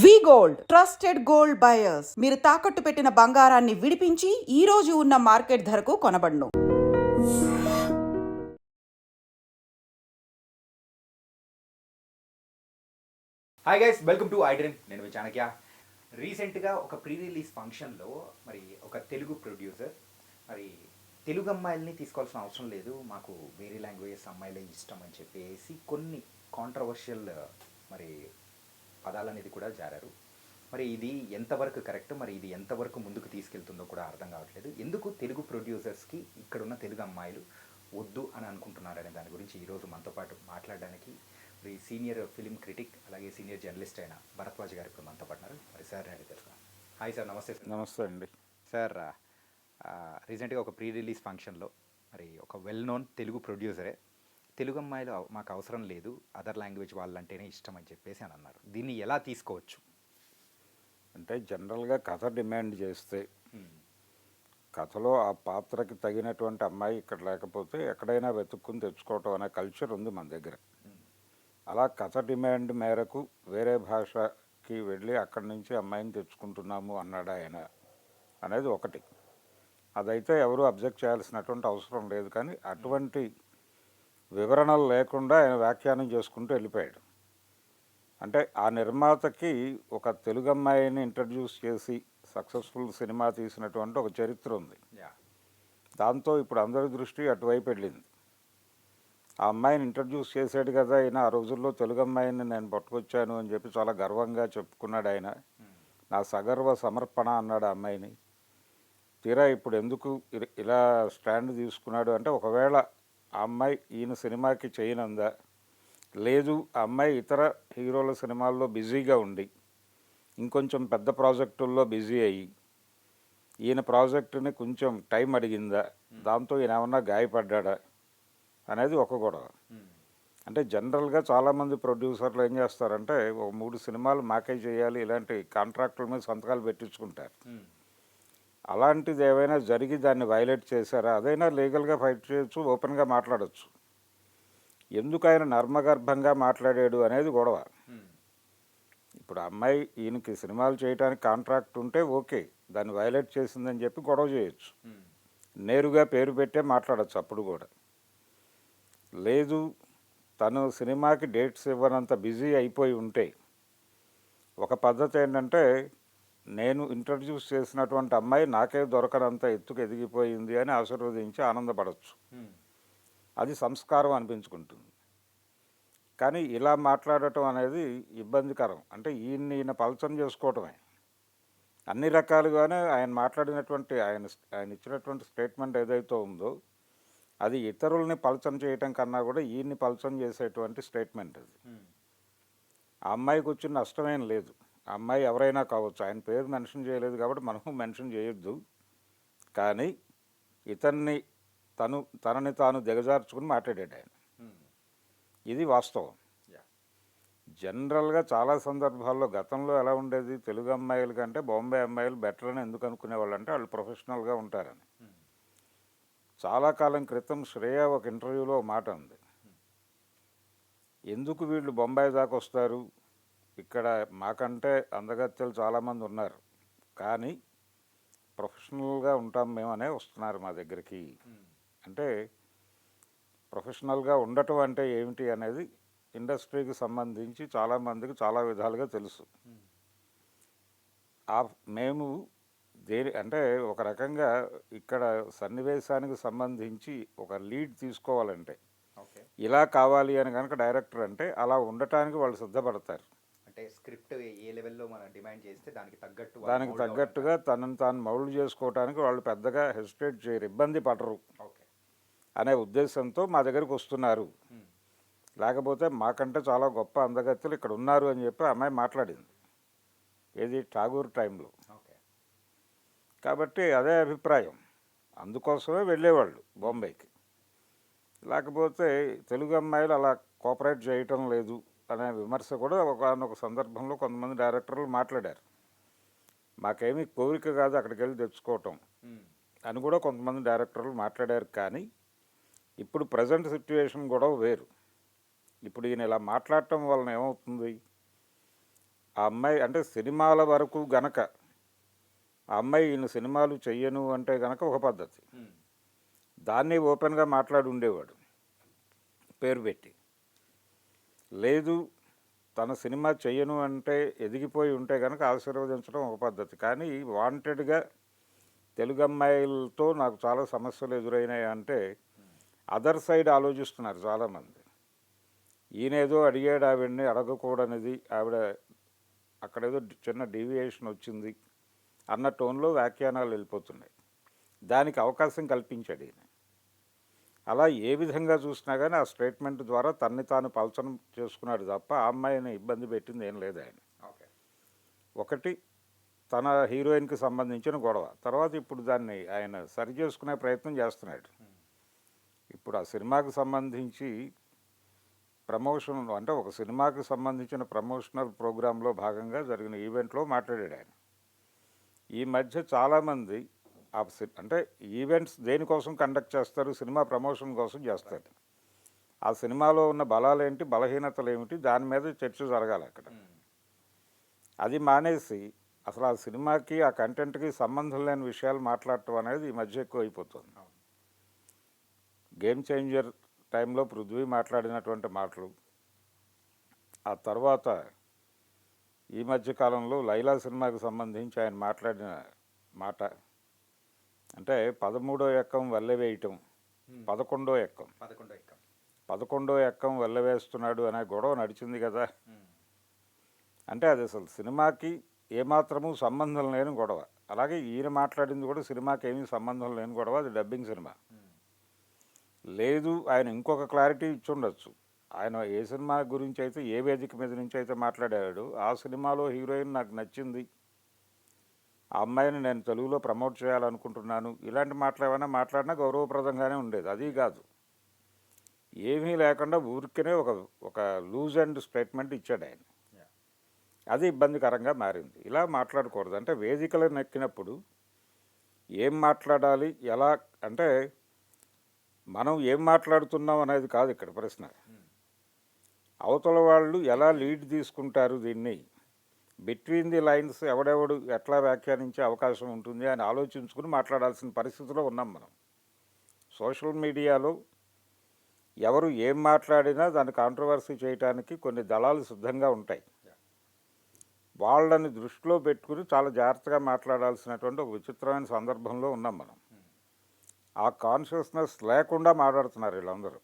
వి gold trusted gold buyers. మీరు తాకట్టు పెట్టిన బంగారాన్ని విడిపించి ఈ రోజు ఉన్న మార్కెట్ ధరకు కొనబడును. Hi guys, welcome to iDream. నేను మీ చాణక్య. రీసెంట్గా ఒక ప్రీ రిలీజ్ ఫంక్షన్లో మరి ఒక తెలుగు ప్రొడ్యూసర్ మరి తెలుగు అమ్మాయిల్ని తీసుకోవాల్సిన అవసరం లేదు, మాకు వేరే లాంగ్వేజెస్ అమ్మాయిలే ఇష్టం అని చెప్పేసి కొన్ని కాంట్రవర్షియల్ మరి పదాలనేది కూడా జారారు. మరి ఇది ఎంతవరకు కరెక్ట్, మరి ఇది ఎంతవరకు ముందుకు తీసుకెళ్తుందో కూడా అర్థం కావట్లేదు. ఎందుకు తెలుగు ప్రొడ్యూసర్స్కి ఇక్కడున్న తెలుగు అమ్మాయిలు వద్దు అని అనుకుంటున్నారనే దాని గురించి ఈరోజు మనతో పాటు మాట్లాడడానికి మరి సీనియర్ ఫిలిం క్రిటిక్ అలాగే సీనియర్ జర్నలిస్ట్ అయిన భరద్వాజ్ గారు ఇప్పుడు మనతో పాటున్నారు. మరి సార్ అడిగి తెలుసు. హాయ్ సార్, నమస్తే సార్. నమస్తే అండి సార్, రీసెంట్గా ఒక ప్రీ రిలీజ్ ఫంక్షన్లో మరి ఒక వెల్ నోన్ తెలుగు ప్రొడ్యూసరే తెలుగు అమ్మాయిలు మాకు అవసరం లేదు, అదర్ లాంగ్వేజ్ వాళ్ళంటేనే ఇష్టం అని చెప్పేసి అని అన్నారు. దీన్ని ఎలా తీసుకోవచ్చు? అంటే జనరల్గా కథ డిమాండ్ చేస్తే కథలో ఆ పాత్రకి తగినటువంటి అమ్మాయి ఇక్కడ లేకపోతే ఎక్కడైనా వెతుక్కుని తెచ్చుకోవటం అనే కల్చర్ ఉంది మన దగ్గర. అలా కథ డిమాండ్ మేరకు వేరే భాషకి వెళ్ళి అక్కడి నుంచి అమ్మాయిని తెచ్చుకుంటున్నాము అన్నాడు ఆయన అనేది ఒకటి. అదైతే ఎవరు అబ్జెక్ట్ చేయాల్సినటువంటి అవసరం లేదు. కానీ అటువంటి వివరణలు లేకుండా ఆయన వ్యాఖ్యానం చేసుకుంటూ వెళ్ళిపోయాడు. అంటే ఆ నిర్మాతకి ఒక తెలుగు అమ్మాయిని ఇంట్రడ్యూస్ చేసి సక్సెస్ఫుల్ సినిమా తీసినటువంటి ఒక చరిత్ర ఉంది. దాంతో ఇప్పుడు అందరి దృష్టి అటువైపు వెళ్ళింది. ఆ అమ్మాయిని ఇంట్రడ్యూస్ చేశాడు కదా ఆయన, ఆ రోజుల్లో తెలుగు అమ్మాయిని నేను పట్టుకొచ్చాను అని చెప్పి చాలా గర్వంగా చెప్పుకున్నాడు ఆయన. నా సగర్వ సమర్పణ అన్నాడు ఆ అమ్మాయిని. తీరా ఇప్పుడు ఎందుకు ఇలా స్టాండ్ తీసుకున్నాడు అంటే, ఒకవేళ ఆ అమ్మాయి ఈయన సినిమాకి చేయనందా, లేదు ఆ అమ్మాయి ఇతర హీరోల సినిమాల్లో బిజీగా ఉండి ఇంకొంచెం పెద్ద ప్రాజెక్టుల్లో బిజీ అయ్యి ఈయన ప్రాజెక్టుని కొంచెం టైం అడిగిందా, దాంతో ఈయన ఏమన్నా గాయపడ్డా అనేది ఒక గొడవ. అంటే జనరల్గా చాలామంది ప్రొడ్యూసర్లు ఏం చేస్తారంటే, ఒక 3 సినిమాలు మాకే చేయాలి ఇలాంటి కాంట్రాక్టుల మీద సంతకాలు పెట్టించుకుంటారు. అలాంటిది ఏవైనా జరిగి దాన్ని వైలేట్ చేశారా, అదైనా లీగల్గా ఫైట్ చేయొచ్చు, ఓపెన్గా మాట్లాడచ్చు. ఎందుకు ఆయన నర్మగర్భంగా మాట్లాడాడు అనేది గొడవ. ఇప్పుడు అమ్మాయి ఈయనకి సినిమాలు చేయడానికి కాంట్రాక్ట్ ఉంటే ఓకే, దాన్ని వైలేట్ చేసిందని చెప్పి గొడవ చేయొచ్చు, నేరుగా పేరు పెట్టే మాట్లాడచ్చు. అప్పుడు కూడా లేదు, తను సినిమాకి డేట్స్ ఇవ్వనంత బిజీ అయిపోయి ఉంటే ఒక పద్ధతి ఏంటంటే, నేను ఇంట్రడ్యూస్ చేసినటువంటి అమ్మాయి నాకే దొరకనంత ఎత్తుకు ఎదిగిపోయింది అని ఆశీర్వదించి ఆనందపడవచ్చు. అది సంస్కారం అనిపించుకుంటుంది. కానీ ఇలా మాట్లాడటం అనేది ఇబ్బందికరం. అంటే ఈయన పలచన చేసుకోవటమే. అన్ని రకాలుగానే ఆయన మాట్లాడినటువంటి ఆయన ఇచ్చినటువంటి స్టేట్మెంట్ ఏదైతే ఉందో అది ఇతరుల్ని పలచన చేయటం కన్నా కూడా ఈయన్ని పలచన చేసేటువంటి స్టేట్మెంట్ అది. ఆ అమ్మాయికి వచ్చిన నష్టమేం లేదు. ఆ అమ్మాయి ఎవరైనా కావచ్చు, ఆయన పేరు మెన్షన్ చేయలేదు కాబట్టి మనము మెన్షన్ చేయొద్దు. కానీ తనని తాను దిగజార్చుకుని మాట్లాడాడు ఆయన. ఇది వాస్తవం. జనరల్గా చాలా సందర్భాల్లో గతంలో ఎలా ఉండేది, తెలుగు అమ్మాయిల కంటే బాంబే అమ్మాయిలు బెటర్ అని ఎందుకు అనుకునేవాళ్ళు అంటే, వాళ్ళు ప్రొఫెషనల్గా ఉంటారని. చాలా కాలం క్రితం శ్రేయ ఒక ఇంటర్వ్యూలో మాట ఉంది, ఎందుకు వీళ్ళు బొంబాయి దాకా వస్తారు, ఇక్కడ మాకంటే అందగత్తెలు చాలామంది ఉన్నారు, కానీ ప్రొఫెషనల్గా ఉంటాం మేమనే వస్తున్నారు మా దగ్గరికి. అంటే ప్రొఫెషనల్గా ఉండటం అంటే ఏమిటి అనేది ఇండస్ట్రీకి సంబంధించి చాలామందికి చాలా విధాలుగా తెలుసు. మేము అంటే ఒక రకంగా ఇక్కడ సన్నివేశానికి సంబంధించి ఒక లీడ్ తీసుకోవాలంటే ఇలా కావాలి అని కనుక డైరెక్టర్ అంటే అలా ఉండటానికి వాళ్ళు సిద్ధపడతారు. అంటే స్క్రిప్ట్ ఏ లెవెల్లో మనం డిమాండ్ చేస్తే దానికి తగ్గట్టుగా తనను తాను మౌల్డ్ చేసుకోవడానికి వాళ్ళు పెద్దగా హెసిటేట్ చేయరు, ఇబ్బంది పడరు అనే ఉద్దేశంతో మా దగ్గరికి వస్తున్నారు. లేకపోతే మాకంటే చాలా గొప్ప అందగత్తెలు ఇక్కడ ఉన్నారు అని చెప్పి అమ్మాయి మాట్లాడింది, ఏది ఠాగూర్ టైంలో. కాబట్టి అదే అభిప్రాయం, అందుకోసమే వెళ్ళేవాళ్ళు బాంబేకి. లేకపోతే తెలుగు అమ్మాయిలు అలా కోఆపరేట్ చేయటం లేదు అనే విమర్శ కూడా ఒకనొక సందర్భంలో కొంతమంది డైరెక్టర్లు మాట్లాడారు. మాకేమీ కోరిక కాదు అక్కడికి వెళ్ళి తెచ్చుకోవటం అని కూడా కొంతమంది డైరెక్టర్లు మాట్లాడారు. కానీ ఇప్పుడు ప్రజెంట్ సిచ్యువేషన్ కూడా వేరు. ఇప్పుడు ఈయన ఇలా మాట్లాడటం వలన ఏమవుతుంది, ఆ అమ్మాయి అంటే సినిమాల వరకు గనక ఆ అమ్మాయి ఈయన సినిమాలు చెయ్యను అంటే గనక ఒక పద్ధతి, దాన్ని ఓపెన్గా మాట్లాడి ఉండేవాడు పేరు పెట్టి. లేదు తన సినిమా చెయ్యను అంటే ఎదిగిపోయి ఉంటే కనుక ఆశీర్వదించడం ఒక పద్ధతి. కానీ వాంటెడ్గా తెలుగు అమ్మాయిలతో నాకు చాలా సమస్యలు ఎదురైనాయి అంటే అదర్ సైడ్ ఆలోచిస్తున్నారు చాలామంది. ఈయనేదో అడిగాడు ఆవిడని, అడగకూడనిది ఆవిడ అక్కడేదో చిన్న డీవియేషన్ వచ్చింది అన్న టోన్లో వ్యాఖ్యానాలు వెళ్ళిపోతున్నాయి. దానికి అవకాశం కల్పించాడు ఈయన. అలా ఏ విధంగా చూసినా కానీ ఆ స్టేట్మెంట్ ద్వారా తన్ని తాను పలచనం చేసుకున్నాడు తప్ప ఆ అమ్మాయిని ఇబ్బంది పెట్టింది ఏం లేదు ఆయన. ఒకటి తన హీరోయిన్కి సంబంధించిన గొడవ, తర్వాత ఇప్పుడు దాన్ని ఆయన సరి చేసుకునే ప్రయత్నం చేస్తున్నాడు. ఇప్పుడు ఆ సినిమాకి సంబంధించి ప్రమోషన్ అంటే ఒక సినిమాకి సంబంధించిన ప్రమోషనల్ ప్రోగ్రాంలో భాగంగా జరిగిన ఈవెంట్లో మాట్లాడాడు ఆయన. ఈ మధ్య చాలామంది అంటే ఈవెంట్స్ దేనికోసం కండక్ట్ చేస్తారు, సినిమా ప్రమోషన్ కోసం చేస్తారు. ఆ సినిమాలో ఉన్న బలాలేంటి, బలహీనతలు ఏమిటి, దాని మీద చర్చ జరగాలి అక్కడ. అది మానేసి అసలు ఆ సినిమాకి ఆ కంటెంట్కి సంబంధం లేని విషయాలు మాట్లాడటం అనేది ఈ మధ్య ఎక్కువ అయిపోతుంది. గేమ్ చేంజర్ టైంలో పృథ్వీ మాట్లాడినటువంటి మాటలు, ఆ తర్వాత ఈ మధ్యకాలంలో లైలా సినిమాకి సంబంధించి ఆయన మాట్లాడిన మాట అంటే 13వ ఎక్కం వల్లెవేయటం, 11వ ఎక్కం వల్లెవేస్తున్నాడు అనే గొడవ నడిచింది కదా. అంటే అది అసలు సినిమాకి ఏమాత్రము సంబంధం లేని గొడవ. అలాగే ఈయన మాట్లాడింది కూడా సినిమాకి ఏమీ సంబంధం లేని గొడవ, అది డబ్బింగ్ సినిమా. లేదు ఆయన ఇంకొక క్లారిటీ ఇచ్చి ఉండొచ్చు. ఆయన ఏ సినిమా గురించి అయితే ఏ వేదిక మీద నుంచి అయితే మాట్లాడాడు, ఆ సినిమాలో హీరోయిన్ నాకు నచ్చింది, ఆ అమ్మాయిని నేను తెలుగులో ప్రమోట్ చేయాలనుకుంటున్నాను, ఇలాంటి మాటలు ఏమైనా మాట్లాడినా గౌరవప్రదంగానే ఉండేది. అది కాదు, ఏమీ లేకుండా ఊరికనే ఒక లూజ్ అండ్ స్టేట్మెంట్ ఇచ్చాడు ఆయన. అది ఇబ్బందికరంగా మారింది. ఇలా మాట్లాడకూడదు. అంటే వేదికలు నెక్కినప్పుడు ఏం మాట్లాడాలి, ఎలా అంటే మనం ఏం మాట్లాడుతున్నాం అనేది కాదు ఇక్కడ ప్రశ్న. అవతల వాళ్ళు ఎలా లీడ్ తీసుకుంటారు దీన్ని, బిట్వీన్ ది లైన్స్ ఎవడెవడు ఎట్లా వ్యాఖ్యానించే అవకాశం ఉంటుంది అని ఆలోచించుకుని మాట్లాడాల్సిన పరిస్థితిలో ఉన్నాం మనం. సోషల్ మీడియాలో ఎవరు ఏం మాట్లాడినా దాన్ని కాంట్రవర్సీ చేయడానికి కొన్ని దళాలు సిద్ధంగా ఉంటాయి. వాళ్ళని దృష్టిలో పెట్టుకుని చాలా జాగ్రత్తగా మాట్లాడాల్సినటువంటి ఒక విచిత్రమైన సందర్భంలో ఉన్నాం మనం. ఆ కాన్షియస్నెస్ లేకుండా మాట్లాడుతున్నారు వీళ్ళందరూ.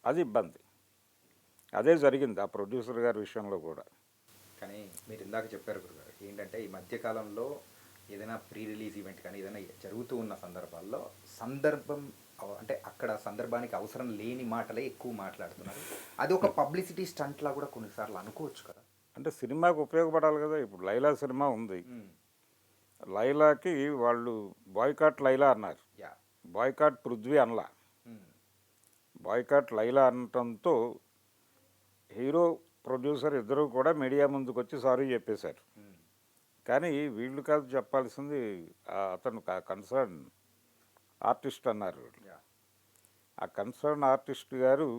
అది ఇబ్బంది. అదే జరిగింది ఆ ప్రొడ్యూసర్ గారి విషయంలో కూడా. కానీ మీరు ఇందాక చెప్పారు గురుగారు, ఏంటంటే ఈ మధ్యకాలంలో ఏదైనా ప్రీ రిలీజ్ ఈవెంట్ కానీ ఏదైనా జరుగుతూ ఉన్న సందర్భాల్లో అంటే అక్కడ సందర్భానికి అవసరం లేని మాటలే ఎక్కువ మాట్లాడుతున్నారు. అది ఒక పబ్లిసిటీ స్టంట్లా కూడా కొన్నిసార్లు అనుకోవచ్చు కదా. అంటే సినిమాకి ఉపయోగపడాలి కదా. ఇప్పుడు లైలా సినిమా ఉంది, లైలాకి వాళ్ళు బాయ్కాట్ లైలా అన్నారు, బాయ్కాట్ పృథ్వీ అనలా. బాయ్కాట్ లైలా అనటంతో హీరో ప్రొడ్యూసర్ ఇద్దరు కూడా మీడియా ముందుకు వచ్చి సారీ చెప్పేశారు. కానీ వీళ్ళు కాదు చెప్పాల్సింది, అతను కన్సర్న్ ఆర్టిస్ట్ అన్నారు. ఆ కన్సర్న్ ఆర్టిస్ట్ గారు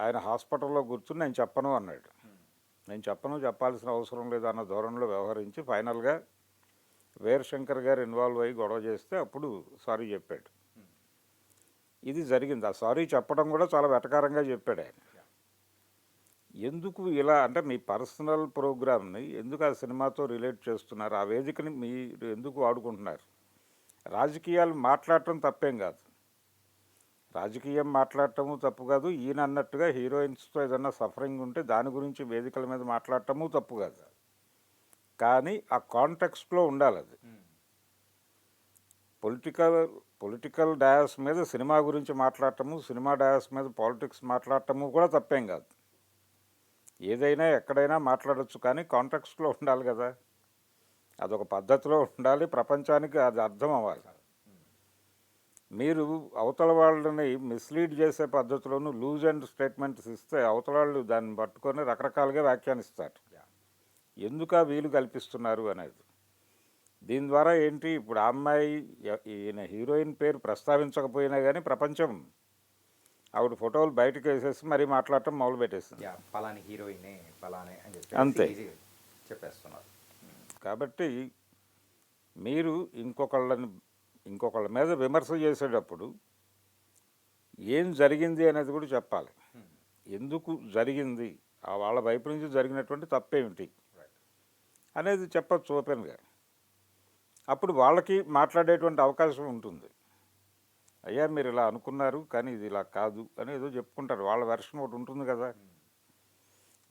ఆయన హాస్పిటల్లో కూర్చుని నేను చెప్పను అన్నాడు. నేను చెప్పాల్సిన అవసరం లేదు అన్న ధోరణిలో వ్యవహరించి ఫైనల్గా వీరశంకర్ గారు ఇన్వాల్వ్ అయ్యి గొడవ చేస్తే అప్పుడు సారీ చెప్పాడు. ఇది జరిగింది. ఆ సారీ చెప్పడం కూడా చాలా వెటకారంగా చెప్పాడు ఆయన. ఎందుకు ఇలా అంటే మీ పర్సనల్ ప్రోగ్రామ్ని ఎందుకు ఆ సినిమాతో రిలేట్ చేస్తున్నారు, ఆ వేదికని మీరు ఎందుకు వాడుకుంటున్నారు? రాజకీయాలు మాట్లాడటం తప్పేం కాదు, రాజకీయం మాట్లాడటము తప్పు కాదు. ఈయన అన్నట్టుగా హీరోయిన్స్తో ఏదన్నా సఫరింగ్ ఉంటే దాని గురించి వేదికల మీద మాట్లాడటము తప్పు కాదు. కానీ ఆ కాంటెక్స్ట్లో ఉండాలి అది. పొలిటికల్ డయాస్ మీద సినిమా గురించి మాట్లాడటము, సినిమా డయాస్ మీద పాలిటిక్స్ మాట్లాడటము కూడా తప్పేం కాదు. ఏదైనా ఎక్కడైనా మాట్లాడచ్చు, కానీ కాంటెక్స్ట్లో ఉండాలి కదా. అదొక పద్ధతిలో ఉండాలి, ప్రపంచానికి అది అర్థం అవ్వాలి. మీరు అవతల వాళ్ళని మిస్లీడ్ చేసే పద్ధతిలోనూ లూజ్ అండ్ స్టేట్మెంట్స్ ఇస్తే అవతల వాళ్ళు దాన్ని పట్టుకొని రకరకాలుగా వ్యాఖ్యానిస్తారు. ఎందుకు వీలు కల్పిస్తున్నారు అనేది. దీని ద్వారా ఏంటి, ఇప్పుడు ఆ అమ్మాయి ఈయన హీరోయిన్ పేరు ప్రస్తావించకపోయినా కానీ ప్రపంచం ఆవిడ ఫోటోలు బయటకు వేసేసి మరీ మాట్లాడటం మొదలు పెట్టేస్తుంది. యా పలాని హీరోయినే పలానే అని అంతే. చెప్పి ఈజీ చెప్పేస్తున్నారు. కాబట్టి మీరు ఇంకొకళ్ళ మీద విమర్శ చేసేటప్పుడు ఏం జరిగింది అనేది కూడా చెప్పాలి. ఎందుకు జరిగింది, ఆ వాళ్ళ వైపు నుంచి జరిగినటువంటి తప్పేమిటి అనేది చెప్పచ్చు ఓపెన్గా. అప్పుడు వాళ్ళకి మాట్లాడేటువంటి అవకాశం ఉంటుంది. అయ్యా మీరు ఇలా అనుకున్నారు కానీ ఇది ఇలా కాదు అని ఏదో చెప్పుకుంటారు. వాళ్ళ వెర్షన్ ఒకటి ఉంటుంది కదా.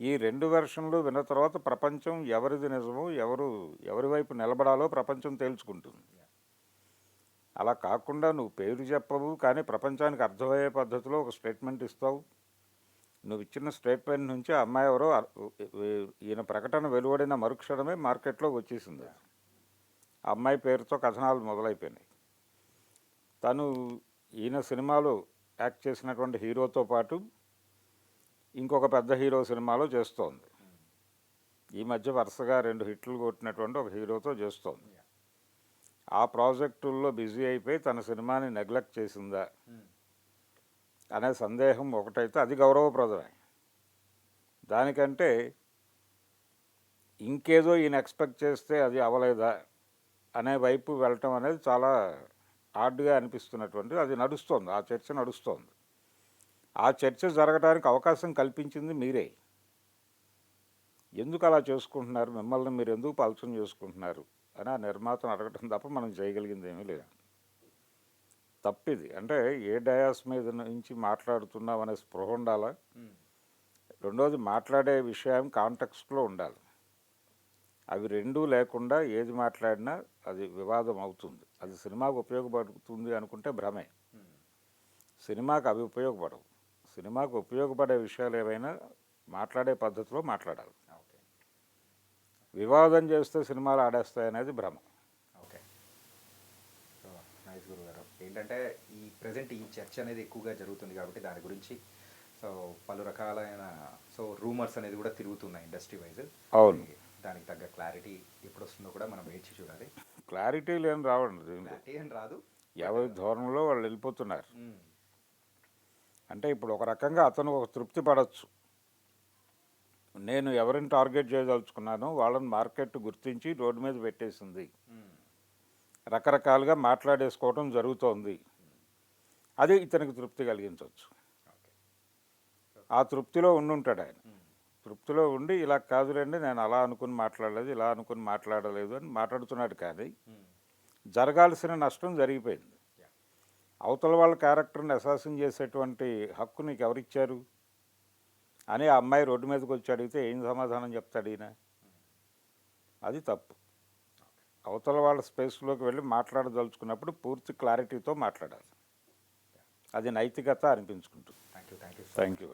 ఈ రెండు వెర్షన్లు విన్న తర్వాత ప్రపంచం ఎవరిది నిజమో ఎవరి వైపు నిలబడాలో ప్రపంచం తేల్చుకుంటుంది. అలా కాకుండా నువ్వు పేరు చెప్పవు కానీ ప్రపంచానికి అర్థమయ్యే పద్ధతిలో ఒక స్టేట్మెంట్ ఇస్తావు. నువ్వు ఇచ్చిన స్టేట్మెంట్ నుంచి ఆ అమ్మాయి ఎవరో ఈయన ప్రకటన వెలువడిన మరుక్షణమే మార్కెట్లోకి వచ్చేసింది. ఆ అమ్మాయి పేరుతో కథనాలు మొదలైపోయినాయి. తను ఈయన సినిమాలో యాక్ట్ చేసినటువంటి హీరోతో పాటు ఇంకొక పెద్ద హీరో సినిమాలో చేస్తోంది. ఈ మధ్య వరుసగా 2 హిట్లు కొట్టినటువంటి ఒక హీరోతో చేస్తోంది. ఆ ప్రాజెక్టుల్లో బిజీ అయిపోయి తన సినిమాని నెగ్లెక్ట్ చేసిందా అనే సందేహం ఒకటైతే అది గౌరవప్రదమే. దానికంటే ఇంకేదో ఈయన ఎక్స్పెక్ట్ చేస్తే అది అవ్వలేదా అనే వైపు వెళ్ళటం అనేది చాలా హార్డ్గా అనిపిస్తున్నటువంటిది. అది నడుస్తోంది, ఆ చర్చ నడుస్తోంది. ఆ చర్చ జరగడానికి అవకాశం కల్పించింది మీరే. ఎందుకు అలా చేసుకుంటున్నారు, మిమ్మల్ని మీరు ఎందుకు పలచన చేసుకుంటున్నారు అని ఆ నిర్మాతను అడగటం తప్ప మనం చేయగలిగింది ఏమీ లేదు. తప్పిది. అంటే ఏ డయాస్ మీద నుంచి మాట్లాడుతున్నాం అనే స్పృహ ఉండాలా. రెండోది మాట్లాడే విషయం కాంటెక్స్ట్లో ఉండాలి. అవి రెండూ లేకుండా ఏది మాట్లాడినా అది వివాదం అవుతుంది. అది సినిమాకు ఉపయోగపడుతుంది అనుకుంటే భ్రమే. సినిమాకు అవి ఉపయోగపడవు. సినిమాకు ఉపయోగపడే విషయాలు ఏవైనా మాట్లాడే పద్ధతిలో మాట్లాడాలి. వివాదం చేస్తే సినిమాలు ఆడేస్తాయనేది భ్రమ. ఓకే, సో నైస్ గురుగారు. ఏంటంటే ఈ ప్రజెంట్ ఈ చర్చ అనేది ఎక్కువగా జరుగుతుంది కాబట్టి దాని గురించి సో పలు రకాలైన రూమర్స్ అనేది కూడా తిరుగుతున్నాయి ఇండస్ట్రీ వైజ్. అవును. దానికి తగ్గ క్లారిటీ ఎప్పుడు వస్తుందో కూడా మనం వేచి చూడాలి. క్లారిటీ లేని రావండి. క్లారిటీ ఏం రాదు, ఎవరి ధోరణిలో వాళ్ళు వెళ్ళిపోతున్నారు. అంటే ఇప్పుడు ఒక రకంగా అతను ఒక తృప్తి పడవచ్చు. నేను ఎవరిని టార్గెట్ చేయదలుచుకున్నానో వాళ్ళని మార్కెట్ గుర్తించి రోడ్డు మీద పెట్టేసింది, రకరకాలుగా మాట్లాడేసుకోవడం జరుగుతోంది. అది ఇతనికి తృప్తి కలిగించవచ్చు. ఆ తృప్తిలో ఉండుంటాడు ఆయన. తృప్తిలో ఉండి ఇలా కాదులేండి నేను అలా అనుకుని మాట్లాడలేదు, ఇలా అనుకుని మాట్లాడలేదు అని మాట్లాడుతున్నాడు. కానీ జరగాల్సిన నష్టం జరిగిపోయింది. అవతల వాళ్ళ క్యారెక్టర్ని అసాసిన్ చేసేటువంటి హక్కు నీకు ఎవరిచ్చారు అని ఆ అమ్మాయి రోడ్డు మీదకి వచ్చి అడిగితే ఏం సమాధానం చెప్తాడు ఈయన? అది తప్పు. అవతల వాళ్ళ స్పేస్లోకి వెళ్ళి మాట్లాడదలుచుకున్నప్పుడు పూర్తి క్లారిటీతో మాట్లాడాలి. అది నైతికత అనిపించుకుంటుంది. Thank you. Thank you.